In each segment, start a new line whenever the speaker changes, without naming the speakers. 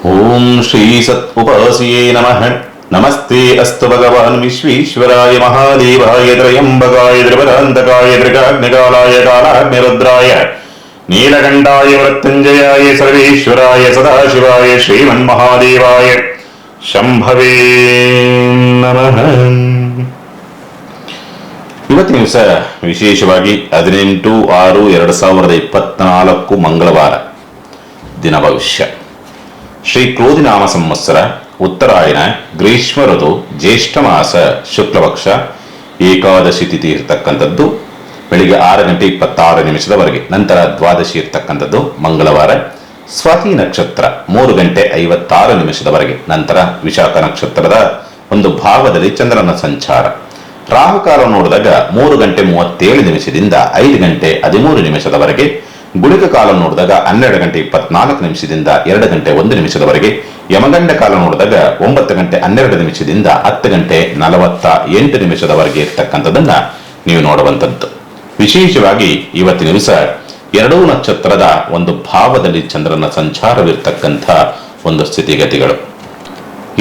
ಓಂ ಶ್ರೀ ಸತ್ ಉಪಾಸಿಯೇ ನಮಃ. ನಮಸ್ತೆ ಅಸ್ತು ಭಗವಾನ್ ವಿಶ್ವೇಶ್ವರಾಯ ಮಹಾದೇವಾಯ ತ್ರಯಂಬಕಾಯ ತ್ರಿಪದಾಂತಕಾಯ ತ್ರಿಕಾಗ್ನಿಕಾಲಾಯ ಕಾಲಾಗ್ನಿರುದ್ರಾಯ ನೀಲಕಂಠಾಯ ಮೃತ್ಯುಂಜಯಾಯ ಸರ್ವೇಶ್ವರಾಯ ಸದಾಶಿವಾಯ ಶ್ರೀಮನ್ಮಹಾದೇವಾಯ ಶಂಭವೇ ನಮಃ. ಇವತ್ತಿನ ದಿವಸ ವಿಶೇಷವಾಗಿ 18/6/2024 ಮಂಗಳವಾರ ದಿನ ಭವಿಷ್ಯ. ಶ್ರೀ ಕ್ರೋಧಿನಾಮ ಸಂವತ್ಸರ, ಉತ್ತರಾಯಣ, ಗ್ರೀಷ್ಮ ಋತು, ಜ್ಯೇಷ್ಠ ಮಾಸ, ಶುಕ್ಲಪಕ್ಷ, ಏಕಾದಶಿ ತಿಥಿ ಇರತಕ್ಕಂಥದ್ದು ಬೆಳಿಗ್ಗೆ 6:26 ನಂತರ ದ್ವಾದಶಿ ಇರತಕ್ಕಂಥದ್ದು ಮಂಗಳವಾರ. ಸ್ವಾತಿ ನಕ್ಷತ್ರ 3:56 ನಂತರ ವಿಶಾಖ ನಕ್ಷತ್ರದ ಒಂದು ಭಾಗದಲ್ಲಿ ಚಂದ್ರನ ಸಂಚಾರ. ರಾಹುಕಾಲ ನೋಡಿದಾಗ 3:37 5:13 ಗುಳಿಕ ಕಾಲ ನೋಡಿದಾಗ 12:24 2:01 ಯಮಗಂಡ ಕಾಲ ನೋಡಿದಾಗ 9:12 10:48 ಇರ್ತಕ್ಕಂಥದ್ದನ್ನ ನೀವು ನೋಡುವಂಥದ್ದು. ವಿಶೇಷವಾಗಿ ಇವತ್ತಿನ ದಿವಸ ಎರಡೂ ನಕ್ಷತ್ರದ ಒಂದು ಭಾವದಲ್ಲಿ ಚಂದ್ರನ ಸಂಚಾರವಿರ್ತಕ್ಕಂಥ ಒಂದು ಸ್ಥಿತಿಗತಿಗಳು.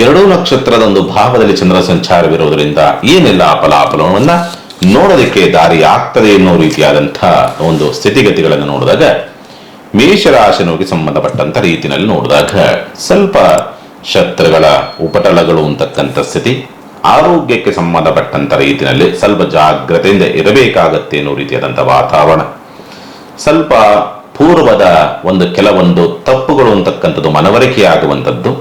ಎರಡೂ ನಕ್ಷತ್ರದ ಒಂದು ಭಾವದಲ್ಲಿ ಚಂದ್ರ ಸಂಚಾರವಿರುವುದರಿಂದ ಏನೆಲ್ಲ ಫಲಾಫಲವನ್ನ ನೋಡೋದಕ್ಕೆ ದಾರಿ ಆಗ್ತದೆ ಎನ್ನುವ ರೀತಿಯಾದಂತಹ ಒಂದು ಸ್ಥಿತಿಗತಿಗಳನ್ನು ನೋಡಿದಾಗ, ಮೇಷರಾಶಿನವರಿಗೆ ಸಂಬಂಧಪಟ್ಟಂತ ರೀತಿಯಲ್ಲಿ ನೋಡಿದಾಗ ಸ್ವಲ್ಪ ಶತ್ರುಗಳ ಉಪಟಳಗಳು ಅಂತಕ್ಕಂಥ ಸ್ಥಿತಿ, ಆರೋಗ್ಯಕ್ಕೆ ಸಂಬಂಧಪಟ್ಟಂತ ರೀತಿಯಲ್ಲಿ ಸ್ವಲ್ಪ ಜಾಗ್ರತೆಯಿಂದ ಇರಬೇಕಾಗತ್ತೆ ಎನ್ನುವ ರೀತಿಯಾದಂತಹ ವಾತಾವರಣ, ಸ್ವಲ್ಪ ಪೂರ್ವದ ಒಂದು ಕೆಲವೊಂದು ತಪ್ಪುಗಳು ಅಂತಕ್ಕಂಥದ್ದು ಮನವರಿಕೆಯಾಗುವಂಥದ್ದು,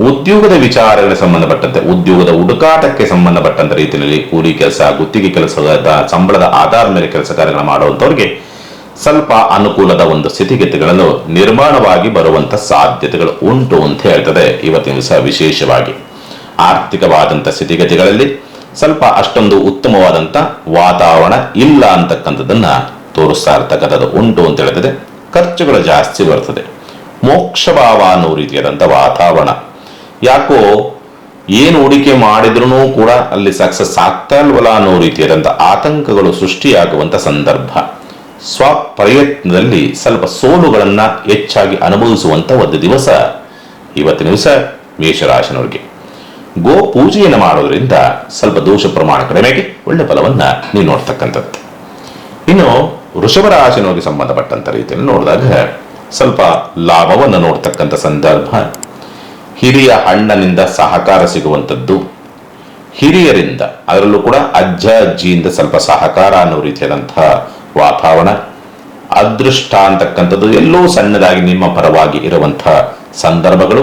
ಉದ್ಯೋಗದ ವಿಚಾರಗಳಿಗೆ ಸಂಬಂಧಪಟ್ಟಂತೆ ಉದ್ಯೋಗದ ಹುಡುಕಾಟಕ್ಕೆ ಸಂಬಂಧಪಟ್ಟಂತ ರೀತಿಯಲ್ಲಿ ಕೂಲಿ ಕೆಲಸ, ಗುತ್ತಿಗೆ ಕೆಲಸದ ಸಂಬಳದ ಆಧಾರದ ಮೇಲೆ ಕೆಲಸ ಕಾರ್ಯಗಳನ್ನು ಮಾಡುವಂತವ್ರಿಗೆ ಸ್ವಲ್ಪ ಅನುಕೂಲದ ಒಂದು ಸ್ಥಿತಿಗತಿಗಳನ್ನು ನಿರ್ಮಾಣವಾಗಿ ಬರುವಂತ ಸಾಧ್ಯತೆಗಳು ಉಂಟು ಅಂತ ಹೇಳ್ತದೆ ಇವತ್ತಿನ ದಿವಸ. ವಿಶೇಷವಾಗಿ ಆರ್ಥಿಕವಾದಂತ ಸ್ಥಿತಿಗತಿಗಳಲ್ಲಿ ಸ್ವಲ್ಪ ಅಷ್ಟೊಂದು ಉತ್ತಮವಾದಂತ ವಾತಾವರಣ ಇಲ್ಲ ಅಂತಕ್ಕಂಥದ್ದನ್ನ ತೋರಿಸ್ತಾ ಇರ್ತಕ್ಕಂಥದ್ದು ಉಂಟು ಅಂತ ಹೇಳ್ತದೆ. ಖರ್ಚುಗಳು ಜಾಸ್ತಿ ಬರ್ತದೆ. ಮೋಕ್ಷ ಭಾವ ಅನ್ನೋ ರೀತಿಯಾದಂತ ವಾತಾವರಣ, ಯಾಕೋ ಏನು ಹೂಡಿಕೆ ಮಾಡಿದ್ರು ಕೂಡ ಅಲ್ಲಿ ಸಕ್ಸಸ್ ಆಗ್ತಾ ಇಲ್ವಲ್ಲ ಅನ್ನೋ ರೀತಿಯಾದಂತ ಆತಂಕಗಳು ಸೃಷ್ಟಿಯಾಗುವಂತ ಸಂದರ್ಭ. ಸ್ವಪ್ರಯತ್ನದಲ್ಲಿ ಸ್ವಲ್ಪ ಸೋಲುಗಳನ್ನ ಹೆಚ್ಚಾಗಿ ಅನುಭವಿಸುವಂತ ಒಂದು ದಿವಸ ಇವತ್ತಿನ ದಿವಸ ಮೇಷರಾಶಿನವರಿಗೆ. ಗೋ ಪೂಜೆಯನ್ನು ಮಾಡೋದ್ರಿಂದ ಸ್ವಲ್ಪ ದೋಷ ಪ್ರಮಾಣ ಕಡಿಮೆಗೆ ಒಳ್ಳೆ ಫಲವನ್ನ ನೀವು ನೋಡ್ತಕ್ಕಂಥದ್ದು. ಇನ್ನು ವೃಷಭ ರಾಶಿನವರಿಗೆ ಸಂಬಂಧಪಟ್ಟಂತ ರೀತಿಯಲ್ಲಿ ನೋಡಿದಾಗ ಸ್ವಲ್ಪ ಲಾಭವನ್ನು ನೋಡ್ತಕ್ಕಂಥ ಸಂದರ್ಭ, ಹಿರಿಯ ಅಣ್ಣನಿಂದ ಸಹಕಾರ ಸಿಗುವಂಥದ್ದು, ಹಿರಿಯರಿಂದ ಅದರಲ್ಲೂ ಕೂಡ ಅಜ್ಜ ಅಜ್ಜಿಯಿಂದ ಸ್ವಲ್ಪ ಸಹಕಾರ ಅನ್ನೋ ರೀತಿಯಾದಂತಹ ವಾತಾವರಣ, ಅದೃಷ್ಟ ಅಂತಕ್ಕಂಥದ್ದು ಎಲ್ಲೋ ಸಣ್ಣದಾಗಿ ನಿಮ್ಮ ಪರವಾಗಿ ಇರುವಂತಹ ಸಂದರ್ಭಗಳು,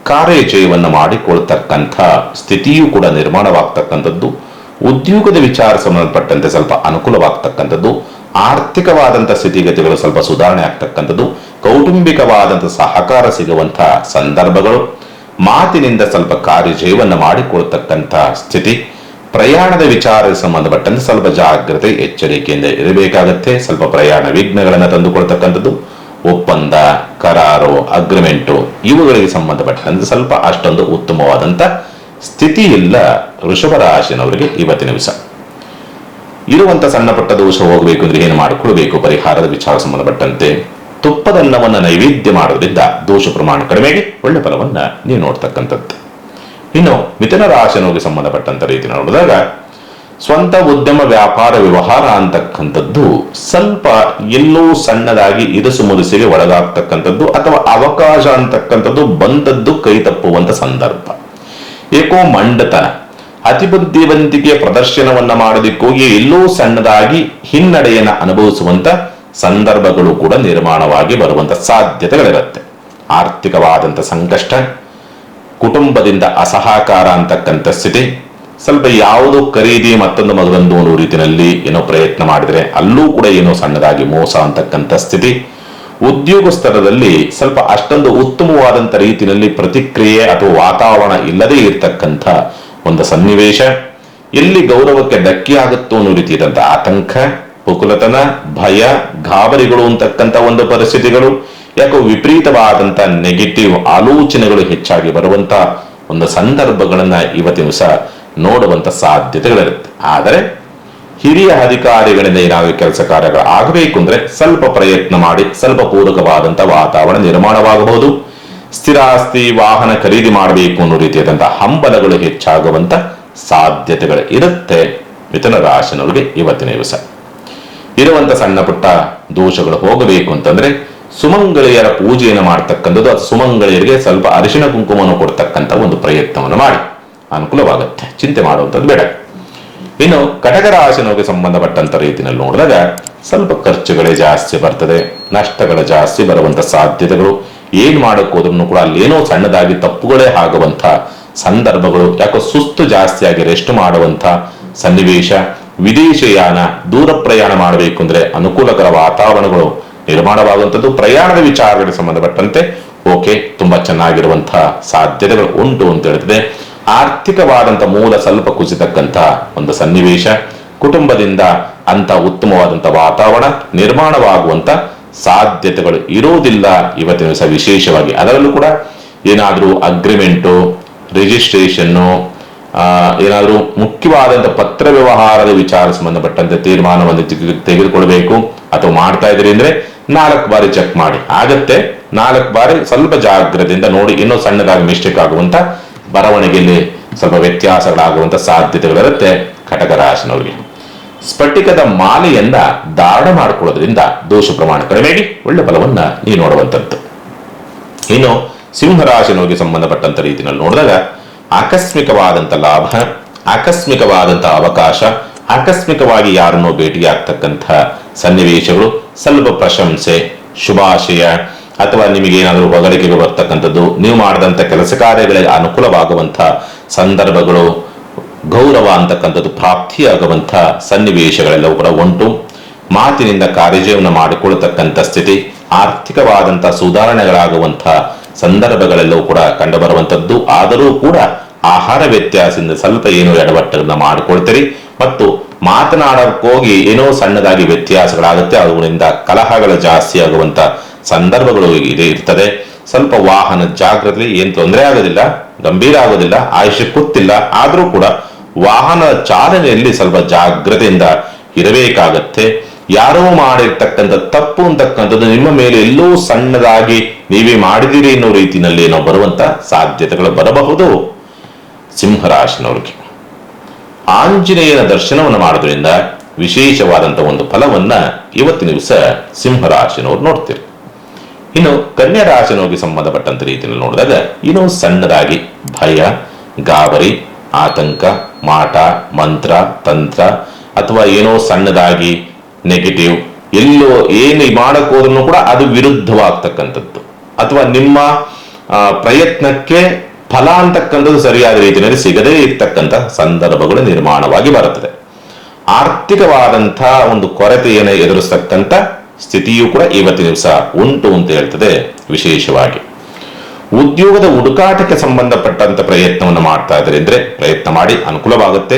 ಕಾರ್ಯಜಯವನ್ನು ಮಾಡಿಕೊಳ್ತಕ್ಕಂಥ ಸ್ಥಿತಿಯೂ ಕೂಡ ನಿರ್ಮಾಣವಾಗ್ತಕ್ಕಂಥದ್ದು, ಉದ್ಯೋಗದ ವಿಚಾರ ಸಂಬಂಧಪಟ್ಟಂತೆ ಸ್ವಲ್ಪ ಅನುಕೂಲವಾಗ್ತಕ್ಕಂಥದ್ದು, ಆರ್ಥಿಕವಾದಂತಹ ಸ್ಥಿತಿಗತಿಗಳು ಸ್ವಲ್ಪ ಸುಧಾರಣೆ ಆಗ್ತಕ್ಕಂಥದ್ದು, ಕೌಟುಂಬಿಕವಾದಂಥ ಸಹಕಾರ ಸಿಗುವಂತಹ ಸಂದರ್ಭಗಳು, ಮಾತಿನಿಂದ ಸ್ವಲ್ಪ ಕಾರ್ಯಜಯವನ್ನು ಮಾಡಿಕೊಳ್ತಕ್ಕಂಥ ಸ್ಥಿತಿ, ಪ್ರಯಾಣದ ವಿಚಾರ ಸಂಬಂಧಪಟ್ಟಂತೆ ಸ್ವಲ್ಪ ಜಾಗ್ರತೆ ಎಚ್ಚರಿಕೆಯಿಂದ ಇರಬೇಕಾಗತ್ತೆ. ಸ್ವಲ್ಪ ಪ್ರಯಾಣ ವಿಘ್ನಗಳನ್ನು ತಂದುಕೊಳ್ತಕ್ಕಂಥದ್ದು, ಒಪ್ಪಂದ, ಕರಾರು, ಅಗ್ರಿಮೆಂಟು ಇವುಗಳಿಗೆ ಸಂಬಂಧಪಟ್ಟಂತೆ ಸ್ವಲ್ಪ ಅಷ್ಟೊಂದು ಉತ್ತಮವಾದಂತ ಸ್ಥಿತಿ ಇಲ್ಲ ವೃಷಭ ರಾಶಿನವರಿಗೆ ಇವತ್ತಿನ ದಿವಸ. ಇರುವಂತ ಸಣ್ಣ ಪುಟ್ಟ ದೋಷ ಹೋಗಬೇಕು ಅಂದ್ರೆ ಏನು ಮಾಡಿಕೊಳ್ಬೇಕು? ಪರಿಹಾರದ ವಿಚಾರ ಸಂಬಂಧಪಟ್ಟಂತೆ ತುಪ್ಪದನ್ನವನ್ನ ನೈವೇದ್ಯ ಮಾಡೋದ್ರಿಂದ ದೋಷ ಪ್ರಮಾಣ ಕಡಿಮೆಗೆ ಒಳ್ಳೆ ಫಲವನ್ನ ನೀವು ನೋಡ್ತಕ್ಕಂಥದ್ದು. ಇನ್ನು ಮಿಥುನ ರಾಶಿನವರಿಗೆ ಸಂಬಂಧಪಟ್ಟಂತ ರೀತಿ ನೋಡಿದಾಗ ಸ್ವಂತ ಉದ್ಯಮ, ವ್ಯಾಪಾರ, ವ್ಯವಹಾರ ಅಂತಕ್ಕಂಥದ್ದು ಸ್ವಲ್ಪ ಎಲ್ಲೋ ಸಣ್ಣದಾಗಿ ಇರಿಸು ಮುರಿಸಿಗೆ ಒಳಗಾಗ್ತಕ್ಕಂಥದ್ದು ಅಥವಾ ಅವಕಾಶ ಅಂತಕ್ಕಂಥದ್ದು ಬಂದದ್ದು ಕೈ ತಪ್ಪುವಂತ ಸಂದರ್ಭ. ಏಕೋ ಮಂಡತನ, ಅತಿಬುದ್ಧಿವಂತಿಕೆಯ ಪ್ರದರ್ಶನವನ್ನ ಮಾಡೋದಕ್ಕೋಗಿ ಎಲ್ಲೋ ಸಣ್ಣದಾಗಿ ಹಿನ್ನಡೆಯನ್ನ ಅನುಭವಿಸುವಂತ ಸಂದರ್ಭಗಳು ಕೂಡ ನಿರ್ಮಾಣವಾಗಿ ಬರುವಂತ ಸಾಧ್ಯತೆಗಳಿರುತ್ತೆ. ಆರ್ಥಿಕವಾದಂತ ಸಂಕಷ್ಟ, ಕುಟುಂಬದಿಂದ ಅಸಹಕಾರ ಅಂತಕ್ಕಂಥ ಸ್ಥಿತಿ, ಸ್ವಲ್ಪ ಯಾವುದು ಖರೀದಿ ಮತ್ತೊಂದು ಮಗದೊಂದು ಅನ್ನೋ ರೀತಿಯಲ್ಲಿ ಏನೋ ಪ್ರಯತ್ನ ಮಾಡಿದ್ರೆ ಅಲ್ಲೂ ಕೂಡ ಏನೋ ಸಣ್ಣದಾಗಿ ಮೋಸ ಅಂತಕ್ಕಂಥ ಸ್ಥಿತಿ, ಉದ್ಯೋಗಸ್ಥರದಲ್ಲಿ ಸ್ವಲ್ಪ ಅಷ್ಟೊಂದು ಉತ್ತಮವಾದಂತ ರೀತಿಯಲ್ಲಿ ಪ್ರತಿಕ್ರಿಯೆ ಅಥವಾ ವಾತಾವರಣ ಇಲ್ಲದೆ ಇರತಕ್ಕಂಥ ಒಂದು ಸನ್ನಿವೇಶ, ಎಲ್ಲಿ ಗೌರವಕ್ಕೆ ಧಕ್ಕೆ ಆಗುತ್ತೋ ಅನ್ನೋ ರೀತಿಯಾದಂತಹ ಆತಂಕ, ಕುಕುಲತನ, ಭಯ, ಗಾಬರಿಗಳು ಅಂತಕ್ಕಂಥ ಒಂದು ಪರಿಸ್ಥಿತಿಗಳು, ಯಾಕೋ ವಿಪರೀತವಾದಂತ ನೆಗೆಟಿವ್ ಆಲೋಚನೆಗಳು ಹೆಚ್ಚಾಗಿ ಬರುವಂತ ಒಂದು ಸಂದರ್ಭಗಳನ್ನ ಇವತ್ತಿನ ದಿವಸ ನೋಡುವಂತ ಸಾಧ್ಯತೆಗಳಿರುತ್ತೆ. ಆದರೆ ಹಿರಿಯ ಅಧಿಕಾರಿಗಳಿಂದ ಏನಾದರೂ ಕೆಲಸ ಕಾರ್ಯಗಳು ಆಗಬೇಕು ಅಂದ್ರೆ ಸ್ವಲ್ಪ ಪ್ರಯತ್ನ ಮಾಡಿ ಸ್ವಲ್ಪ ಪೂರಕವಾದಂತಹ ವಾತಾವರಣ ನಿರ್ಮಾಣವಾಗಬಹುದು. ಸ್ಥಿರಾಸ್ತಿ ವಾಹನ ಖರೀದಿ ಮಾಡಬೇಕು ಅನ್ನೋ ರೀತಿಯಾದಂತಹ ಹಂಬಲಗಳು ಹೆಚ್ಚಾಗುವಂತ ಸಾಧ್ಯತೆಗಳು ಇರುತ್ತೆ ಮಿಥುನ ರಾಶಿನವರಿಗೆ ಇವತ್ತಿನ ದಿವಸ. ಇರುವಂತ ಸಣ್ಣ ಪುಟ್ಟ ದೋಷಗಳು ಹೋಗಬೇಕು ಅಂತಂದ್ರೆ ಸುಮಂಗಲಿಯರ ಪೂಜೆಯನ್ನು ಮಾಡ್ತಕ್ಕಂಥದ್ದು, ಅದು ಸುಮಂಗಲಿಯರಿಗೆ ಸ್ವಲ್ಪ ಅರಿಶಿಣ ಕುಂಕುಮವನ್ನು ಕೊಡ್ತಕ್ಕಂಥ ಒಂದು ಪ್ರಯತ್ನವನ್ನು ಮಾಡಿ ಅನುಕೂಲವಾಗುತ್ತೆ, ಚಿಂತೆ ಮಾಡುವಂಥದ್ದು ಬೇಡ. ಇನ್ನು ಕಟಕ ರಾಶಿನವರಿಗೆ ಸಂಬಂಧಪಟ್ಟಂತ ರೀತಿಯಲ್ಲಿ ನೋಡಿದಾಗ ಸ್ವಲ್ಪ ಖರ್ಚುಗಳೇ ಜಾಸ್ತಿ ಬರ್ತದೆ, ನಷ್ಟಗಳು ಜಾಸ್ತಿ ಬರುವಂತ ಸಾಧ್ಯತೆಗಳು. ಏನ್ ಮಾಡಕ್ ಹೋದ್ರೂ ಕೂಡ ಅಲ್ಲೇನೋ ಸಣ್ಣದಾಗಿ ತಪ್ಪುಗಳೇ ಆಗುವಂತ ಸಂದರ್ಭಗಳು, ಯಾಕೋ ಸುಸ್ತು ಜಾಸ್ತಿಯಾಗಿ ರೆಸ್ಟ್ ಮಾಡುವಂತ ಸನ್ನಿವೇಶ. ವಿದೇಶಯಾನ, ದೂರ ಪ್ರಯಾಣ ಮಾಡಬೇಕು ಅಂದ್ರೆ ಅನುಕೂಲಕರ ವಾತಾವರಣಗಳು ನಿರ್ಮಾಣವಾಗುವಂಥದ್ದು. ಪ್ರಯಾಣದ ವಿಚಾರಗಳಿಗೆ ಸಂಬಂಧಪಟ್ಟಂತೆ ಓಕೆ, ತುಂಬಾ ಚೆನ್ನಾಗಿರುವಂತಹ ಸಾಧ್ಯತೆಗಳು ಉಂಟು ಅಂತ ಹೇಳ್ತದೆ. ಆರ್ಥಿಕವಾದಂತ ಮೂಲ ಸ್ವಲ್ಪ ಕುಸಿತಕ್ಕಂತ ಒಂದು ಸನ್ನಿವೇಶ, ಕುಟುಂಬದಿಂದ ಅಂತ ಉತ್ತಮವಾದಂತ ವಾತಾವರಣ ನಿರ್ಮಾಣವಾಗುವಂತ ಸಾಧ್ಯತೆಗಳು ಇರೋದಿಲ್ಲ ಇವತ್ತಿನ ದಿವಸ ವಿಶೇಷವಾಗಿ. ಅದರಲ್ಲೂ ಕೂಡ ಏನಾದ್ರೂ ಅಗ್ರಿಮೆಂಟು, ರಿಜಿಸ್ಟ್ರೇಷನ್ನು, ಏನಾದ್ರೂ ಮುಖ್ಯವಾದಂತ ಪತ್ರ ವ್ಯವಹಾರದ ವಿಚಾರ ಸಂಬಂಧಪಟ್ಟಂತೆ ತೀರ್ಮಾನವನ್ನು ತೆಗೆದುಕೊಳ್ಬೇಕು ಅಥವಾ ಮಾಡ್ತಾ ಇದ್ರಿ ಅಂದ್ರೆ 4 ಬಾರಿ ಚೆಕ್ ಮಾಡಿ. ಆಗತ್ತೆ 4 ಬಾರಿ ಸ್ವಲ್ಪ ಜಾಗ್ರತೆಯಿಂದ ನೋಡಿ. ಇನ್ನೂ ಸಣ್ಣದಾಗಿ ಮಿಸ್ಟೇಕ್ ಆಗುವಂತ, ಬರವಣಿಗೆಯಲ್ಲಿ ಸ್ವಲ್ಪ ವ್ಯತ್ಯಾಸಗಳಾಗುವಂತ ಸಾಧ್ಯತೆಗಳಿರುತ್ತೆ ಕಟಕ ರಾಶಿನವರಿಗೆ. ಸ್ಫಟಿಕದ ಮಾಲೆಯನ್ನ ಧಾರಣ ಮಾಡಿಕೊಳ್ಳೋದ್ರಿಂದ ದೋಷ ಪ್ರಮಾಣ ಕಡಿಮೆಗೆ ಒಳ್ಳೆ ಫಲವನ್ನ ನೀವು ನೋಡುವಂಥದ್ದು. ಇನ್ನು ಸಿಂಹರಾಶಿನವರಿಗೆ ಸಂಬಂಧಪಟ್ಟಂತ ರೀತಿಯಲ್ಲಿ ನೋಡಿದಾಗ ಆಕಸ್ಮಿಕವಾದಂತ ಲಾಭ, ಆಕಸ್ಮಿಕವಾದಂತ ಅವಕಾಶ, ಆಕಸ್ಮಿಕವಾಗಿ ಯಾರನ್ನೋ ಭೇಟಿಯಾಗ್ತಕ್ಕಂಥ ಸನ್ನಿವೇಶಗಳು, ಸ್ವಲ್ಪ ಪ್ರಶಂಸೆ, ಶುಭಾಶಯ ಅಥವಾ ನಿಮಗೇನಾದರೂ ಹೊಗಳಿಕೆಗೆ ಬರ್ತಕ್ಕಂಥದ್ದು, ನೀವು ಮಾಡಿದಂಥ ಕೆಲಸ ಕಾರ್ಯಗಳಿಗೆ ಅನುಕೂಲವಾಗುವಂಥ ಸಂದರ್ಭಗಳು, ಗೌರವ ಅಂತಕ್ಕಂಥದ್ದು ಪ್ರಾಪ್ತಿಯಾಗುವಂಥ ಸನ್ನಿವೇಶಗಳೆಲ್ಲವೂ ಕೂಡ ಉಂಟು. ಮಾತಿನಿಂದ ಕಾರ್ಯಜೀವನ ಮಾಡಿಕೊಳ್ಳತಕ್ಕಂಥ ಸ್ಥಿತಿ, ಆರ್ಥಿಕವಾದಂಥ ಸುಧಾರಣೆಗಳಾಗುವಂಥ ಸಂದರ್ಭಗಳೆಲ್ಲವೂ ಕೂಡ ಕಂಡುಬರುವಂಥದ್ದು. ಆದರೂ ಕೂಡ ಆಹಾರ ವ್ಯತ್ಯಾಸದಿಂದ ಸ್ವಲ್ಪ ಏನೋ ಎಡವಟ್ಟನ್ನ ಮಾಡಿಕೊಳ್ತೀರಿ ಮತ್ತು ಮಾತನಾಡೋಕ್ಕೋಗಿ ಏನೋ ಸಣ್ಣದಾಗಿ ವ್ಯತ್ಯಾಸಗಳಾಗುತ್ತೆ. ಅವುಗಳಿಂದ ಕಲಹಗಳು ಜಾಸ್ತಿ ಆಗುವಂತ ಸಂದರ್ಭಗಳು ಇರ್ತದೆ. ಸ್ವಲ್ಪ ವಾಹನ ಜಾಗ್ರತೆ, ಏನ್ ತೊಂದರೆ ಆಗೋದಿಲ್ಲ, ಗಂಭೀರ ಆಗೋದಿಲ್ಲ, ಆಯುಷ್ಯ ಕೂತಿಲ್ಲ. ಆದ್ರೂ ಕೂಡ ವಾಹನ ಚಾಲನೆಯಲ್ಲಿ ಸ್ವಲ್ಪ ಜಾಗ್ರತೆಯಿಂದ ಇರಬೇಕಾಗತ್ತೆ. ಯಾರೋ ಮಾಡಿರ್ತಕ್ಕಂಥ ತಪ್ಪು ಅಂತಕ್ಕಂಥದ್ದು ನಿಮ್ಮ ಮೇಲೆ ಎಲ್ಲೋ ಸಣ್ಣದಾಗಿ ನೀವೇ ಮಾಡಿದಿರಿ ಅನ್ನೋ ರೀತಿಯಲ್ಲಿ ಏನೋ ಬರುವಂತ ಸಾಧ್ಯತೆಗಳು ಬರಬಹುದು. ಸಿಂಹರಾಶಿನವ್ರಿಗೆ ಆಂಜನೇಯನ ದರ್ಶನವನ್ನು ಮಾಡೋದ್ರಿಂದ ವಿಶೇಷವಾದಂತಹ ಒಂದು ಫಲವನ್ನ ಇವತ್ತಿನ ದಿವಸ ಸಿಂಹರಾಶಿನವ್ರು ನೋಡ್ತೀರಿ. ಇನ್ನು ಕನ್ಯಾ ರಾಶಿನವ್ರಿಗೆ ಸಂಬಂಧಪಟ್ಟಂತ ರೀತಿಯಲ್ಲಿ ನೋಡಿದಾಗ ಇನ್ನೂ ಸಣ್ಣದಾಗಿ ಭಯ, ಗಾಬರಿ, ಆತಂಕ, ಮಾಟ, ಮಂತ್ರ, ತಂತ್ರ ಅಥವಾ ಏನೋ ಸಣ್ಣದಾಗಿ ನೆಗೆಟಿವ್, ಎಲ್ಲೋ ಏನು ಮಾಡಕ್ ಹೋದ್ರೂ ಕೂಡ ಅದು ವಿರುದ್ಧವಾಗ್ತಕ್ಕಂಥದ್ದು ಅಥವಾ ನಿಮ್ಮ ಪ್ರಯತ್ನಕ್ಕೆ ಫಲ ಅಂತಕ್ಕಂಥದ್ದು ಸರಿಯಾದ ರೀತಿಯಲ್ಲಿ ಸಿಗದೇ ಇರ್ತಕ್ಕಂಥ ಸಂದರ್ಭಗಳು ನಿರ್ಮಾಣವಾಗಿ ಬರುತ್ತದೆ. ಆರ್ಥಿಕವಾದಂತಹ ಒಂದು ಕೊರತೆಯನ್ನು ಎದುರಿಸ್ತಕ್ಕಂಥ ಸ್ಥಿತಿಯೂ ಕೂಡ ಇವತ್ತಿನ ದಿವಸ ಉಂಟು ಅಂತ ಹೇಳ್ತದೆ. ವಿಶೇಷವಾಗಿ ಉದ್ಯೋಗದ ಹುಡುಕಾಟಕ್ಕೆ ಸಂಬಂಧಪಟ್ಟಂತ ಪ್ರಯತ್ನವನ್ನು ಮಾಡ್ತಾ ಇದ್ದಾರೆ ಅಂದ್ರೆ ಪ್ರಯತ್ನ ಮಾಡಿ, ಅನುಕೂಲವಾಗುತ್ತೆ.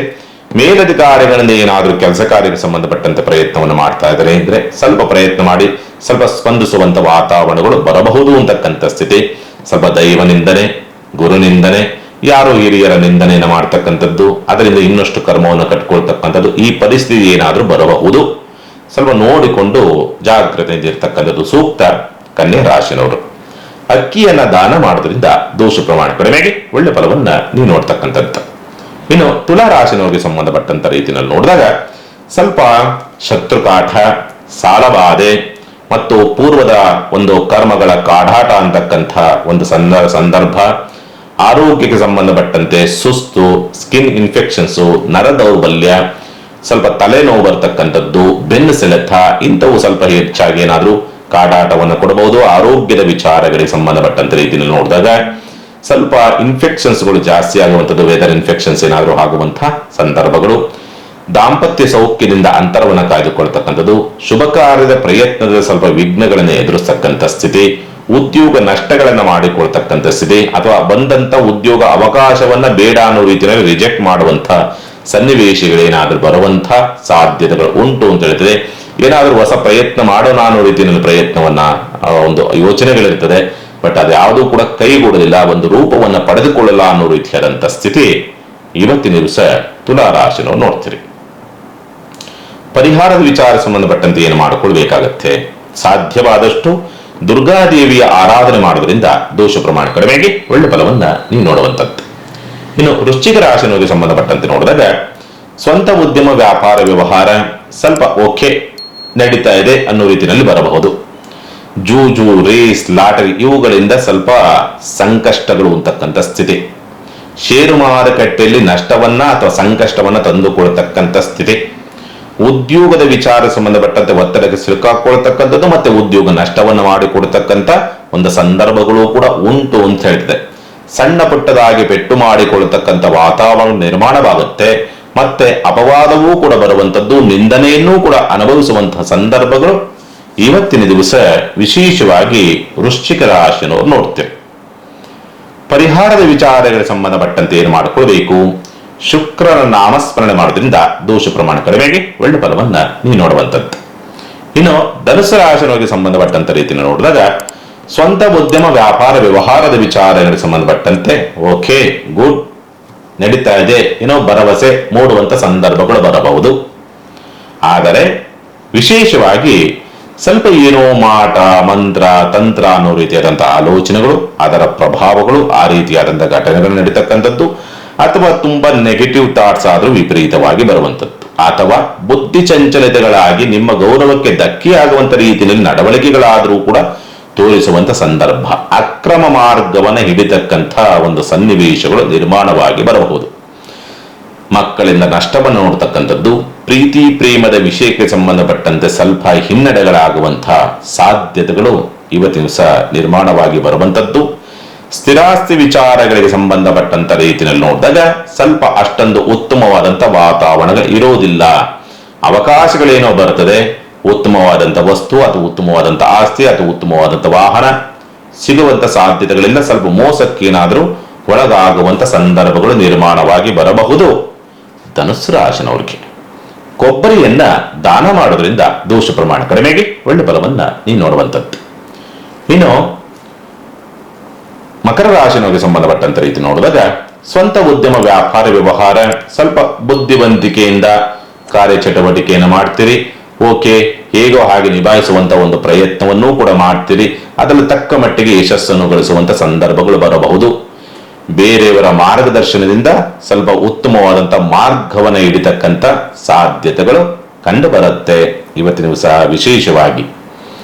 ಮೇಲಧಿಕಾರಿಗಳಿಂದ ಏನಾದರೂ ಕೆಲಸ ಕಾರ್ಯಕ್ಕೆ ಸಂಬಂಧಪಟ್ಟಂತ ಪ್ರಯತ್ನವನ್ನು ಮಾಡ್ತಾ ಇದ್ದಾರೆ ಅಂದ್ರೆ ಸ್ವಲ್ಪ ಪ್ರಯತ್ನ ಮಾಡಿ, ಸ್ವಲ್ಪ ಸ್ಪಂದಿಸುವಂತ ವಾತಾವರಣಗಳು ಬರಬಹುದು ಅಂತಕ್ಕಂಥ ಸ್ಥಿತಿ. ಸ್ವಲ್ಪ ದೈವ ನಿಂದನೆ, ಗುರು ನಿಂದನೆ, ಯಾರೋ ಹಿರಿಯರ ನಿಂದನೆಯನ್ನು ಮಾಡ್ತಕ್ಕಂಥದ್ದು, ಅದರಿಂದ ಇನ್ನಷ್ಟು ಕರ್ಮವನ್ನು ಕಟ್ಕೊಳ್ತಕ್ಕಂಥದ್ದು, ಈ ಪರಿಸ್ಥಿತಿ ಏನಾದರೂ ಬರಬಹುದು. ಸ್ವಲ್ಪ ನೋಡಿಕೊಂಡು ಜಾಗ್ರತೆಯಿಂದ ಇರ್ತಕ್ಕಂಥದ್ದು ಸೂಕ್ತ. ಕನ್ಯಾ ರಾಶಿನವರು ಅಕ್ಕಿಯನ್ನ ದಾನ ಮಾಡೋದ್ರಿಂದ ದೋಷ ಪ್ರಮಾಣ ಕಡಿಮೆಗೆ ಒಳ್ಳೆ ಫಲವನ್ನ ನೀವು ನೋಡ್ತಕ್ಕಂಥದ್ದು. ಇನ್ನು ತುಲಾ ರಾಶಿನವರಿಗೆ ಸಂಬಂಧಪಟ್ಟಂತ ರೀತಿಯಲ್ಲಿ ನೋಡಿದಾಗ ಸ್ವಲ್ಪ ಶತ್ರುಕಾಠ, ಸಾಲಬಾಧೆ ಮತ್ತು ಪೂರ್ವದ ಒಂದು ಕರ್ಮಗಳ ಕಾಢಾಟ ಅಂತಕ್ಕಂಥ ಒಂದು ಸಂದರ್ಭ, ಆರೋಗ್ಯಕ್ಕೆ ಸಂಬಂಧಪಟ್ಟಂತೆ ಸುಸ್ತು, ಸ್ಕಿನ್ ಇನ್ಫೆಕ್ಷನ್ಸು, ನರ ದೌರ್ಬಲ್ಯ, ಸ್ವಲ್ಪ ತಲೆನೋವು ಬರ್ತಕ್ಕಂಥದ್ದು, ಬೆನ್ನು ಸೆಳೆತ, ಇಂಥವು ಸ್ವಲ್ಪ ಹೆಚ್ಚಾಗಿ ಏನಾದರೂ ಕಾಡಾಟವನ್ನು ಕೊಡಬಹುದು. ಆರೋಗ್ಯದ ವಿಚಾರಗಳಿಗೆ ಸಂಬಂಧಪಟ್ಟಂತ ರೀತಿಯಲ್ಲಿ ನೋಡಿದಾಗ ಸ್ವಲ್ಪ ಇನ್ಫೆಕ್ಷನ್ಸ್ಗಳು ಜಾಸ್ತಿ ಆಗುವಂಥದ್ದು, ವೆದರ್ ಇನ್ಫೆಕ್ಷನ್ಸ್ ಏನಾದರೂ ಆಗುವಂತಹ ಸಂದರ್ಭಗಳು, ದಾಂಪತ್ಯ ಸೌಖ್ಯದಿಂದ ಅಂತರವನ್ನು ಕಾಯ್ದುಕೊಳ್ತಕ್ಕಂಥದ್ದು, ಶುಭ ಕಾರ್ಯದ ಪ್ರಯತ್ನದ ಸ್ವಲ್ಪ ವಿಘ್ನಗಳನ್ನು ಎದುರಿಸ್ತಕ್ಕಂಥ ಸ್ಥಿತಿ, ಉದ್ಯೋಗ ನಷ್ಟಗಳನ್ನ ಮಾಡಿಕೊಳ್ತಕ್ಕಂಥ ಸ್ಥಿತಿ ಅಥವಾ ಬಂದಂತ ಉದ್ಯೋಗ ಅವಕಾಶವನ್ನ ಬೇಡ ಅನ್ನೋ ರೀತಿಯಲ್ಲಿ ರಿಜೆಕ್ಟ್ ಮಾಡುವಂತ ಸನ್ನಿವೇಶಗಳೇನಾದ್ರೂ ಬರುವಂತ ಸಾಧ್ಯತೆಗಳು ಉಂಟು ಅಂತ ಹೇಳ್ತದೆ. ಏನಾದ್ರೂ ಹೊಸ ಪ್ರಯತ್ನ ಮಾಡೋಣ ಅನ್ನೋ ರೀತಿಯಲ್ಲಿ ಪ್ರಯತ್ನವನ್ನ ಒಂದು ಯೋಚನೆಗಳಿರ್ತದೆ, ಬಟ್ ಅದು ಯಾವುದೂ ಕೂಡ ಕೈಗೂಡಲಿಲ್ಲ, ಒಂದು ರೂಪವನ್ನ ಪಡೆದುಕೊಳ್ಳಲ್ಲ ಅನ್ನೋ ರೀತಿಯಾದಂತ ಸ್ಥಿತಿ ಇವತ್ತಿನ ದಿವಸ ತುಲಾ ರಾಶಿನವರು ನೋಡ್ತೀರಿ. ಪರಿಹಾರದ ವಿಚಾರ ಸಂಬಂಧಪಟ್ಟಂತೆ ಏನು ಮಾಡಿಕೊಳ್ಬೇಕಾಗತ್ತೆ, ಸಾಧ್ಯವಾದಷ್ಟು ದುರ್ಗಾದೇವಿಯ ಆರಾಧನೆ ಮಾಡೋದ್ರಿಂದ ದೋಷ ಪ್ರಮಾಣ ಕಡಿಮೆಯಾಗಿ ಒಳ್ಳೆ ಫಲವನ್ನ ನೀವು ನೋಡುವಂಥದ್ದು. ಇನ್ನು ವೃಶ್ಚಿಕ ರಾಶಿಯವರಿಗೆ ಸಂಬಂಧಪಟ್ಟಂತೆ ನೋಡಿದಾಗ ಸ್ವಂತ ಉದ್ಯಮ ವ್ಯಾಪಾರ ವ್ಯವಹಾರ ಸ್ವಲ್ಪ ಓಕೆ ನಡೀತಾ ಇದೆ ಅನ್ನೋ ರೀತಿಯಲ್ಲಿ ಬರಬಹುದು. ಜೂಜು, ರೇಸ್, ಲಾಟರಿ ಇವುಗಳಿಂದ ಸ್ವಲ್ಪ ಸಂಕಷ್ಟಗಳು ಅಂತಕ್ಕಂಥ ಸ್ಥಿತಿ, ಷೇರು ಮಾರುಕಟ್ಟೆಯಲ್ಲಿ ನಷ್ಟವನ್ನ ಅಥವಾ ಸಂಕಷ್ಟವನ್ನ ತಂದುಕೊಳ್ತಕ್ಕಂಥ ಸ್ಥಿತಿ, ಉದ್ಯೋಗದ ವಿಚಾರ ಸಂಬಂಧಪಟ್ಟಂತೆ ಒತ್ತಡಕ್ಕೆ ಸಿಲುಕಾಕೊಳ್ತಕ್ಕಂಥದ್ದು ಮತ್ತೆ ಉದ್ಯೋಗ ನಷ್ಟವನ್ನು ಮಾಡಿಕೊಡ್ತಕ್ಕಂಥ ಒಂದು ಸಂದರ್ಭಗಳು ಕೂಡ ಉಂಟು ಅಂತ ಹೇಳ್ತಿದೆ. ಸಣ್ಣ ಪುಟ್ಟದಾಗಿ ಪೆಟ್ಟು ಮಾಡಿಕೊಳ್ತಕ್ಕಂಥ ವಾತಾವರಣ ನಿರ್ಮಾಣವಾಗುತ್ತೆ. ಮತ್ತೆ ಅಪವಾದವೂ ಕೂಡ ಬರುವಂತದ್ದು, ನಿಂದನೆಯನ್ನೂ ಕೂಡ ಅನುಭವಿಸುವಂತಹ ಸಂದರ್ಭಗಳು ಇವತ್ತಿನ ದಿವಸ ವಿಶೇಷವಾಗಿ ವೃಶ್ಚಿಕ ರಾಶಿಯವರು ನೋಡ್ತೇವೆ. ಪರಿಹಾರದ ವಿಚಾರಗಳಿಗೆ ಸಂಬಂಧಪಟ್ಟಂತೆ ಏನು ಮಾಡಿಕೊಳ್ಬೇಕು? ಶುಕ್ರನ ನಾಮಸ್ಮರಣೆ ಮಾಡೋದ್ರಿಂದ ದೋಷ ಪ್ರಮಾಣ ಕಡಿಮೆಯಾಗಿ ಒಳ್ಳೆ ಫಲವನ್ನ ನೀವು ನೋಡುವಂಥದ್ದು. ಇನ್ನು ಧನುಸು ರಾಶಿಯವರಿಗೆ ಸಂಬಂಧಪಟ್ಟಂತ ರೀತಿಯನ್ನು ನೋಡಿದಾಗ ಸ್ವಂತ ಉದ್ಯಮ ವ್ಯಾಪಾರ ವ್ಯವಹಾರದ ವಿಚಾರಗಳಿಗೆ ಸಂಬಂಧಪಟ್ಟಂತೆ ಓಕೆ ಗುಡ್ ನಡೀತಾ ಇದೆ, ಏನೋ ಭರವಸೆ ಮೂಡುವಂತ ಸಂದರ್ಭಗಳು ಬರಬಹುದು. ಆದರೆ ವಿಶೇಷವಾಗಿ ಸ್ವಲ್ಪ ಏನೋ ಮಾಟ ಮಂತ್ರ ತಂತ್ರ ಅನ್ನೋ ರೀತಿಯಾದಂತಹ ಆಲೋಚನೆಗಳು, ಅದರ ಪ್ರಭಾವಗಳು, ಆ ರೀತಿಯಾದಂತಹ ಘಟನೆಗಳು ನಡೀತಕ್ಕಂಥದ್ದು, ಅಥವಾ ತುಂಬಾ ನೆಗೆಟಿವ್ ಥಾಟ್ಸ್ ಆದ್ರೂ ವಿಪರೀತವಾಗಿ ಬರುವಂಥದ್ದು, ಅಥವಾ ಬುದ್ಧಿ ಚಂಚಲತೆಗಳಾಗಿ ನಿಮ್ಮ ಗೌರವಕ್ಕೆ ಧಕ್ಕೆಯಾಗುವಂತ ರೀತಿಯಲ್ಲಿ ನಡವಳಿಕೆಗಳಾದರೂ ಕೂಡ ತೋರಿಸುವಂತ ಸಂದರ್ಭ, ಅಕ್ರಮ ಮಾರ್ಗವನ್ನು ಹಿಡಿತಕ್ಕಂಥ ಒಂದು ಸನ್ನಿವೇಶಗಳು ನಿರ್ಮಾಣವಾಗಿ ಬರಬಹುದು. ಮಕ್ಕಳಿಂದ ನಷ್ಟವನ್ನು ನೋಡ್ತಕ್ಕಂಥದ್ದು, ಪ್ರೀತಿ ಪ್ರೇಮದ ವಿಷಯಕ್ಕೆ ಸಂಬಂಧಪಟ್ಟಂತೆ ಸ್ವಲ್ಪ ಹಿನ್ನಡೆಗಳಾಗುವಂತಹ ಸಾಧ್ಯತೆಗಳು ಇವತ್ತಿನ ದಿವಸ ನಿರ್ಮಾಣವಾಗಿ ಬರುವಂತದ್ದು. ಸ್ಥಿರಾಸ್ತಿ ವಿಚಾರಗಳಿಗೆ ಸಂಬಂಧಪಟ್ಟಂತ ರೀತಿಯಲ್ಲಿ ನೋಡಿದಾಗ ಸ್ವಲ್ಪ ಅಷ್ಟೊಂದು ಉತ್ತಮವಾದಂತ ವಾತಾವರಣ ಇರೋದಿಲ್ಲ. ಅವಕಾಶಗಳೇನೋ ಬರ್ತದೆ, ಉತ್ತಮವಾದಂತ ವಸ್ತು ಅಥವಾ ಉತ್ತಮವಾದಂತ ಆಸ್ತಿ ಅಥವಾ ಉತ್ತಮವಾದಂತ ವಾಹನ ಸಿಗುವಂತ ಸಾಧ್ಯತೆಗಳಿಂದ ಸ್ವಲ್ಪ ಮೋಸಕ್ಕೇನಾದ್ರೂ ಒಳಗಾಗುವಂತ ಸಂದರ್ಭಗಳು ನಿರ್ಮಾಣವಾಗಿ ಬರಬಹುದು. ಧನುಸ್ಸು ರಾಶಿನವರಿಗೆ ಕೊಬ್ಬರಿಯನ್ನ ದಾನ ಮಾಡೋದ್ರಿಂದ ದೋಷ ಪ್ರಮಾಣ ಕಡಿಮೆಗೆ ಒಳ್ಳೆ ಫಲವನ್ನ ನೀವು ನೋಡುವಂಥದ್ದು. ಇನ್ನು ಮಕರ ರಾಶಿನವರಿಗೆ ಸಂಬಂಧಪಟ್ಟಂತ ರೀತಿ ನೋಡಿದಾಗ ಸ್ವಂತ ಉದ್ಯಮ ವ್ಯಾಪಾರ ವ್ಯವಹಾರ ಸ್ವಲ್ಪ ಬುದ್ಧಿವಂತಿಕೆಯಿಂದ ಕಾರ್ಯಚಟುವಟಿಕೆಯನ್ನು ಮಾಡ್ತೀರಿ. ಓಕೆ, ಹೇಗೋ ಹಾಗೆ ನಿಭಾಯಿಸುವಂತ ಒಂದು ಪ್ರಯತ್ನವನ್ನೂ ಕೂಡ ಮಾಡ್ತೀರಿ. ಅದರಲ್ಲಿ ತಕ್ಕ ಮಟ್ಟಿಗೆ ಯಶಸ್ಸನ್ನು ಗಳಿಸುವಂತ ಸಂದರ್ಭಗಳು ಬರಬಹುದು. ಬೇರೆಯವರ ಮಾರ್ಗದರ್ಶನದಿಂದ ಸ್ವಲ್ಪ ಉತ್ತಮವಾದಂತ ಮಾರ್ಗವನ್ನು ಹಿಡಿತಕ್ಕಂಥ ಸಾಧ್ಯತೆಗಳು ಕಂಡು ಬರುತ್ತೆ ಇವತ್ತಿನ ದಿವಸ. ವಿಶೇಷವಾಗಿ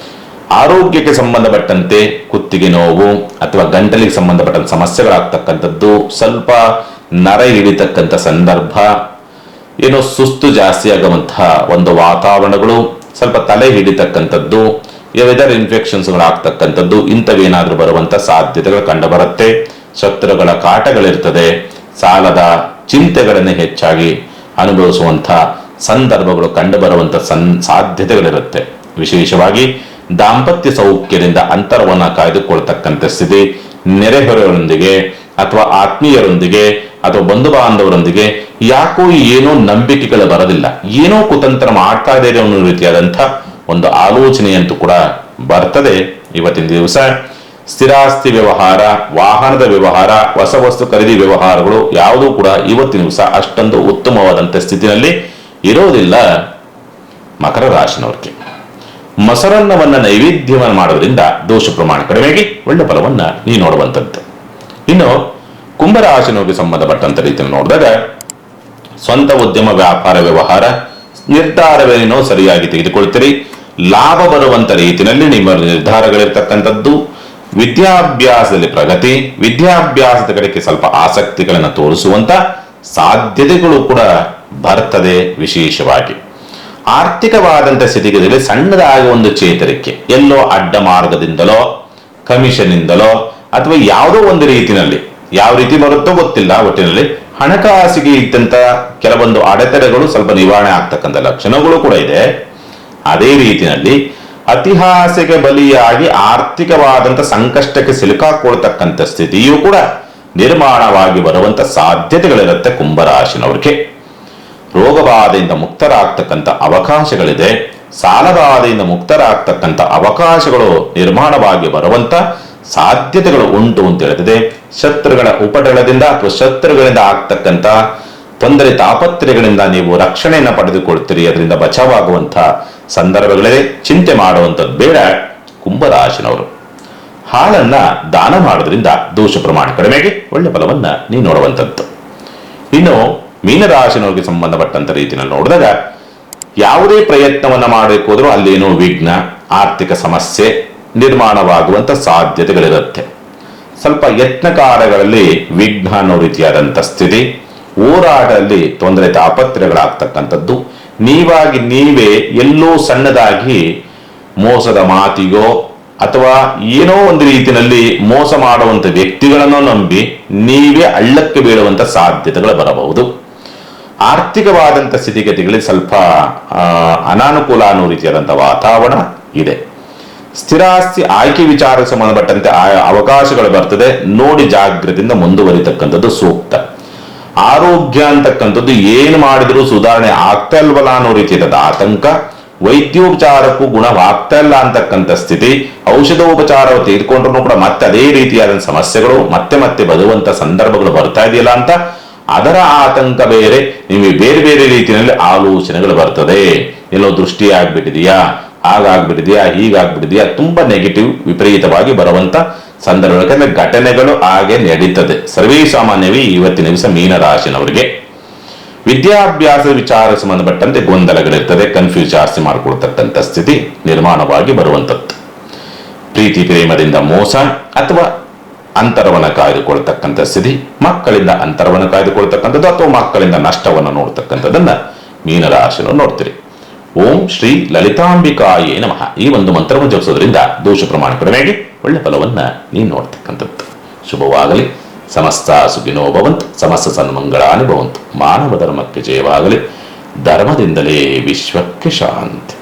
ಆರೋಗ್ಯಕ್ಕೆ ಸಂಬಂಧಪಟ್ಟಂತೆ ಕುತ್ತಿಗೆ ನೋವು ಅಥವಾ ಗಂಟಲಿಗೆ ಸಂಬಂಧಪಟ್ಟಂತ ಸಮಸ್ಯೆಗಳಾಗ್ತಕ್ಕಂಥದ್ದು, ಸ್ವಲ್ಪ ನರ ಹಿಡಿತಕ್ಕಂಥ ಸಂದರ್ಭ, ಏನೋ ಸುಸ್ತು ಜಾಸ್ತಿ ಆಗುವಂತಹ ಒಂದು ವಾತಾವರಣಗಳು, ಸ್ವಲ್ಪ ತಲೆ ಹಿಡಿತಕ್ಕಂಥದ್ದು, ವೆದರ್ ಇನ್ಫೆಕ್ಷನ್ಸ್ಗಳಾಗ್ತಕ್ಕಂಥದ್ದು, ಇಂಥವೇನಾದ್ರೂ ಬರುವಂತ ಸಾಧ್ಯತೆಗಳು ಕಂಡು ಬರುತ್ತೆ. ಶತ್ರುಗಳ ಕಾಟಗಳಿರ್ತದೆ, ಸಾಲದ ಚಿಂತೆಗಳನ್ನು ಹೆಚ್ಚಾಗಿ ಅನುಭವಿಸುವಂತ ಸಂದರ್ಭಗಳು ಕಂಡು ಬರುವಂತ ಸಾಧ್ಯತೆಗಳಿರುತ್ತೆ. ವಿಶೇಷವಾಗಿ ದಾಂಪತ್ಯ ಸೌಖ್ಯದಿಂದ ಅಂತರವನ್ನ ಕಾಯ್ದುಕೊಳ್ತಕ್ಕಂಥ ಸ್ಥಿತಿ, ನೆರೆಹೊರೆಯವರೊಂದಿಗೆ ಅಥವಾ ಆತ್ಮೀಯರೊಂದಿಗೆ ಅಥವಾ ಬಂಧು ಬಾಂಧವರೊಂದಿಗೆ ಯಾಕೋ ಏನೋ ನಂಬಿಕೆಗಳು ಬರೋದಿಲ್ಲ, ಏನೋ ಕುತಂತ್ರ ಮಾಡ್ತಾ ಇದ್ದಾರೆ ಅನ್ನೋ ರೀತಿಯಾದಂಥ ಒಂದು ಆಲೋಚನೆಯಂತೂ ಕೂಡ ಬರ್ತದೆ ಇವತ್ತಿನ ದಿವಸ. ಸ್ಥಿರಾಸ್ತಿ ವ್ಯವಹಾರ, ವಾಹನದ ವ್ಯವಹಾರ, ಹೊಸ ವಸ್ತು ಖರೀದಿ ವ್ಯವಹಾರಗಳು ಯಾವುದೂ ಕೂಡ ಇವತ್ತಿನ ದಿವಸ ಅಷ್ಟೊಂದು ಉತ್ತಮವಾದಂಥ ಸ್ಥಿತಿನಲ್ಲಿ ಇರೋದಿಲ್ಲ. ಮಕರ ರಾಶಿನವರಿಗೆ ಮೊಸರನ್ನವನ್ನ ನೈವೇದ್ಯವನ್ನು ಮಾಡೋದ್ರಿಂದ ದೋಷ ಪ್ರಮಾಣ ಕಡಿಮೆಗೆ ಒಳ್ಳೆ ಫಲವನ್ನ ನೀವು ನೋಡುವಂಥದ್ದು. ಇನ್ನು ಕುಂಭರಾಶಿನವರಿಗೆ ಸಂಬಂಧಪಟ್ಟಂತ ರೀತಿಯಲ್ಲಿ ನೋಡಿದಾಗ ಸ್ವಂತ ಉದ್ಯಮ ವ್ಯಾಪಾರ ವ್ಯವಹಾರ ನಿರ್ಧಾರವೇನೋ ಸರಿಯಾಗಿ ತೆಗೆದುಕೊಳ್ತೀರಿ. ಲಾಭ ಬರುವಂತ ರೀತಿಯಲ್ಲಿ ನಿಮ್ಮ ನಿರ್ಧಾರಗಳಿರ್ತಕ್ಕಂಥದ್ದು. ವಿದ್ಯಾಭ್ಯಾಸದಲ್ಲಿ ಪ್ರಗತಿ, ವಿದ್ಯಾಭ್ಯಾಸದ ಕಡೆಗೆ ಸ್ವಲ್ಪ ಆಸಕ್ತಿಗಳನ್ನು ತೋರಿಸುವಂತ ಸಾಧ್ಯತೆಗಳು ಕೂಡ ಬರ್ತದೆ. ವಿಶೇಷವಾಗಿ ಆರ್ಥಿಕವಾದಂತ ಸ್ಥಿತಿಗತಿಯಲ್ಲಿ ಸಣ್ಣದಾಗಿ ಒಂದು ಚೇತರಿಕೆ, ಎಲ್ಲೋ ಅಡ್ಡ ಮಾರ್ಗದಿಂದಲೋ ಕಮಿಷನ್ ಇಂದಲೋ ಅಥವಾ ಯಾವುದೋ ಒಂದು ರೀತಿಯಲ್ಲಿ, ಯಾವ ರೀತಿ ಬರುತ್ತೋ ಗೊತ್ತಿಲ್ಲ, ಒಟ್ಟಿನಲ್ಲಿ ಹಣಕಾಸಿಗೆ ಇದ್ದಂತ ಕೆಲವೊಂದು ಅಡೆತಡೆಗಳು ಸ್ವಲ್ಪ ನಿವಾರಣೆ ಆಗ್ತಕ್ಕಂಥ ಲಕ್ಷಣಗಳು ಕೂಡ ಇದೆ. ಅದೇ ರೀತಿಯಲ್ಲಿ ಅತಿಹಾಸಕ್ಕೆ ಬಲಿಯಾಗಿ ಆರ್ಥಿಕವಾದಂತ ಸಂಕಷ್ಟಕ್ಕೆ ಸಿಲುಕಾಕೊಳ್ತಕ್ಕಂಥ ಸ್ಥಿತಿಯೂ ಕೂಡ ನಿರ್ಮಾಣವಾಗಿ ಬರುವಂತ ಸಾಧ್ಯತೆಗಳಿರುತ್ತೆ ಕುಂಭರಾಶಿನವರಿಗೆ. ರೋಗಬಾಧೆಯಿಂದ ಮುಕ್ತರಾಗ್ತಕ್ಕಂಥ ಅವಕಾಶಗಳಿದೆ, ಸಾಲಬಾಧೆಯಿಂದ ಮುಕ್ತರಾಗ್ತಕ್ಕಂಥ ಅವಕಾಶಗಳು ನಿರ್ಮಾಣವಾಗಿ ಬರುವಂತ ಸಾಧ್ಯತೆಗಳು ಉಂಟು ಅಂತ ಹೇಳ್ತಿದೆ. ಶತ್ರುಗಳ ಉಪಟಳದಿಂದ ಅಥವಾ ಶತ್ರುಗಳಿಂದ ಆಗ್ತಕ್ಕಂಥ ತೊಂದರೆ ತಾಪತ್ರೆಗಳಿಂದ ನೀವು ರಕ್ಷಣೆಯನ್ನು ಪಡೆದುಕೊಳ್ತೀರಿ, ಅದರಿಂದ ಬಚಾವಾಗುವಂತಹ ಸಂದರ್ಭಗಳಿದೆ. ಚಿಂತೆ ಮಾಡುವಂಥದ್ದು ಬೇಡ, ಕುಂಭರಾಶಿನವರು. ಹಾಲನ್ನ ದಾನ ಮಾಡೋದ್ರಿಂದ ದೋಷ ಪ್ರಮಾಣ ಕಡಿಮೆಗೆ ಒಳ್ಳೆ ಫಲವನ್ನ ನೀವು ನೋಡುವಂಥದ್ದು. ಇನ್ನು ಮೀನರಾಶಿನವರಿಗೆ ಸಂಬಂಧಪಟ್ಟಂತ ರೀತಿಯಲ್ಲಿ ನೋಡಿದಾಗ ಯಾವುದೇ ಪ್ರಯತ್ನವನ್ನ ಮಾಡಬೇಕು ಹೋದ್ರೂ ಅಲ್ಲೇನೋ ವಿಘ್ನ, ಆರ್ಥಿಕ ಸಮಸ್ಯೆ ನಿರ್ಮಾಣವಾಗುವಂತ ಸಾಧ್ಯತೆಗಳಿರುತ್ತೆ. ಸ್ವಲ್ಪ ಯತ್ನ ಕಾರ್ಯಗಳಲ್ಲಿ ವಿಘ್ನ ಅನ್ನೋ ರೀತಿಯಾದಂಥ ಸ್ಥಿತಿ, ಹೋರಾಟದಲ್ಲಿ ತೊಂದರೆ ತಾಪತ್ರೆಗಳಾಗ್ತಕ್ಕಂಥದ್ದು, ನೀವಾಗಿ ನೀವೇ ಎಲ್ಲೋ ಸಣ್ಣದಾಗಿ ಮೋಸದ ಮಾತಿಗೋ ಅಥವಾ ಏನೋ ಒಂದು ರೀತಿಯಲ್ಲಿ ಮೋಸ ಮಾಡುವಂತ ವ್ಯಕ್ತಿಗಳನ್ನು ನಂಬಿ ನೀವೇ ಹಳ್ಳಕ್ಕೆ ಬೀಳುವಂತ ಸಾಧ್ಯತೆಗಳು ಬರಬಹುದು. ಆರ್ಥಿಕವಾದಂಥ ಸ್ಥಿತಿಗತಿಗಳಲ್ಲಿ ಸ್ವಲ್ಪ ಅನಾನುಕೂಲ ಅನ್ನೋ ರೀತಿಯಾದಂಥ ವಾತಾವರಣ ಇದೆ. ಸ್ಥಿರಾಸ್ತಿ ಆಯ್ಕೆ ವಿಚಾರಕ್ಕೆ ಸಂಬಂಧಪಟ್ಟಂತೆ ಅವಕಾಶಗಳು ಬರ್ತದೆ. ನೋಡಿ ಜಾಗ್ರತೆಯಿಂದ ಮುಂದುವರಿತಕ್ಕಂಥದ್ದು ಸೂಕ್ತ. ಆರೋಗ್ಯ ಅಂತಕ್ಕಂಥದ್ದು ಏನು ಮಾಡಿದರೂ ಸುಧಾರಣೆ ಆಗ್ತಾ ಇಲ್ವಲ್ಲ ಅನ್ನೋ ರೀತಿಯಾದ ಆತಂಕ, ವೈದ್ಯೋಪಚಾರಕ್ಕೂ ಗುಣವಾಗ್ತಾ ಇಲ್ಲ ಅಂತಕ್ಕಂಥ ಸ್ಥಿತಿ, ಔಷಧೋಪಚಾರ ತೆಗೆದುಕೊಂಡ್ರು ಕೂಡ ಮತ್ತೆ ಅದೇ ರೀತಿಯಾದ ಸಮಸ್ಯೆಗಳು ಮತ್ತೆ ಮತ್ತೆ ಬರುವಂತ ಸಂದರ್ಭಗಳು ಬರ್ತಾ ಇದೆಯಲ್ಲ ಅಂತ ಅದರ ಆತಂಕ ಬೇರೆ. ನಿಮಗೆ ಬೇರೆ ಬೇರೆ ರೀತಿಯಲ್ಲಿ ಆಲೋಚನೆಗಳು ಬರ್ತದೆ. ಎಲ್ಲೋ ದೃಷ್ಟಿ ಆಗ್ಬಿಟ್ಟಿದೆಯಾ, ಹಾಗಾಗ್ಬಿಟ್ಟಿದೆಯಾ, ಹೀಗಾಗ್ಬಿಟ್ಟಿದೆಯಾ, ತುಂಬಾ ನೆಗೆಟಿವ್ ವಿಪರೀತವಾಗಿ ಬರುವಂತ ಸಂದರ್ಭ. ಯಾಕಂದ್ರೆ ಘಟನೆಗಳು ಹಾಗೆ ನಡೀತದೆ. ಸರ್ವೇ ಸಾಮಾನ್ಯವೇ ಇವತ್ತಿನ ದಿವಸ ಮೀನರಾಶಿನವರಿಗೆ ವಿದ್ಯಾಭ್ಯಾಸದ ವಿಚಾರ ಸಂಬಂಧಪಟ್ಟಂತೆ ಗೊಂದಲಗಳಿರ್ತದೆ. ಕನ್ಫ್ಯೂಸ್ ಜಾಸ್ತಿ ಮಾಡಿಕೊಡ್ತಕ್ಕಂಥ ಸ್ಥಿತಿ ನಿರ್ಮಾಣವಾಗಿ ಬರುವಂಥದ್ದು. ಪ್ರೀತಿ ಪ್ರೇಮದಿಂದ ಮೋಸ ಅಥವಾ ಅಂತರವನ್ನು ಕಾಯ್ದುಕೊಳ್ತಕ್ಕಂಥ ಸ್ಥಿತಿ, ಮಕ್ಕಳಿಂದ ಅಂತರವನ್ನು ಕಾಯ್ದುಕೊಳ್ತಕ್ಕಂಥದ್ದು ಅಥವಾ ಮಕ್ಕಳಿಂದ ನಷ್ಟವನ್ನು ನೋಡ್ತಕ್ಕಂಥದ್ದನ್ನ ಮೀನರಾಶಿಯನ್ನು ನೋಡ್ತೀರಿ. ಓಂ ಶ್ರೀ ಲಲಿತಾಂಬಿಕಾಯೇ ನಮಃ ಈ ಒಂದು ಮಂತ್ರವನ್ನು ಜಪಿಸೋದ್ರಿಂದ ದೋಷ ಪ್ರಮಾಣ ಕಡಿಮೆಗೆ ಒಳ್ಳೆ ಫಲವನ್ನ ನೀವು ನೋಡ್ತಕ್ಕಂಥದ್ದು. ಶುಭವಾಗಲಿ. ಸಮಸ್ತ ಸುಖಿನೋ ಭವಂತು. ಸಮಸ್ತ ಸನ್ಮಂಗಳಾನಿ ಭವಂತು. ಮಾನವ ಧರ್ಮಕ್ಕೆ ಜಯವಾಗಲಿ. ಧರ್ಮದಿಂದಲೇ ವಿಶ್ವಕ್ಕೆ ಶಾಂತಿ.